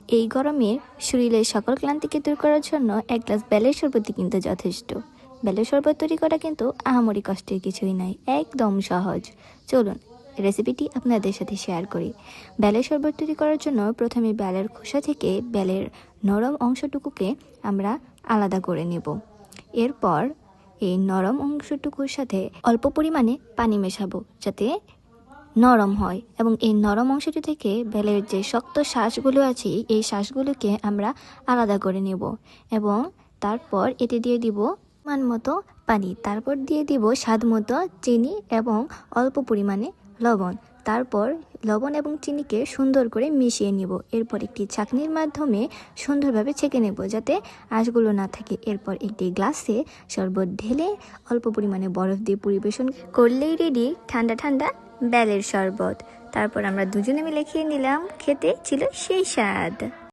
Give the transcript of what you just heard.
এই গরমে শরীরের সকল ক্লান্তিকে দূর করার জন্য এক গ্লাস বেলের শরবতই কিন্তু যথেষ্ট। বেলের শরবত তৈরি করা কিন্তু আহামরি কষ্টের কিছুই নাই, একদম সহজ। চলুন রেসিপিটি আপনাদের সাথে শেয়ার করি। বেলের শরবত তৈরি করার জন্য প্রথমে বেলের খোসা থেকে বেলের নরম অংশটুকুকে আমরা আলাদা করে নেব। এরপর এই নরম অংশটুকুর সাথে অল্প পরিমাণে পানি মেশাবো যাতে নরম হয়, এবং এই নরম অংশটি থেকে বেলের যে শক্ত শ্বাসগুলো আছে এই শ্বাসগুলোকে আমরা আলাদা করে নেব। এবং তারপর এতে দিয়ে দিব মান মতো পানি, তারপর দিয়ে দিব স্বাদ মতো চিনি এবং অল্প পরিমাণে লবণ। তারপর লবণ এবং চিনিকে সুন্দর করে মিশিয়ে নিব। এরপর একটি ছাঁকনির মাধ্যমে সুন্দরভাবে ছেঁকে নেব যাতে আঁশগুলো না থাকে। এরপর একটি গ্লাসে শরবত ঢেলে অল্প পরিমাণে বরফ দিয়ে পরিবেশন করলেই রেডি ঠান্ডা ঠান্ডা বেলের শরবত। তারপর আমরা দুজনে মিলে খেয়ে নিলাম, খেতে ছিল সেই স্বাদ।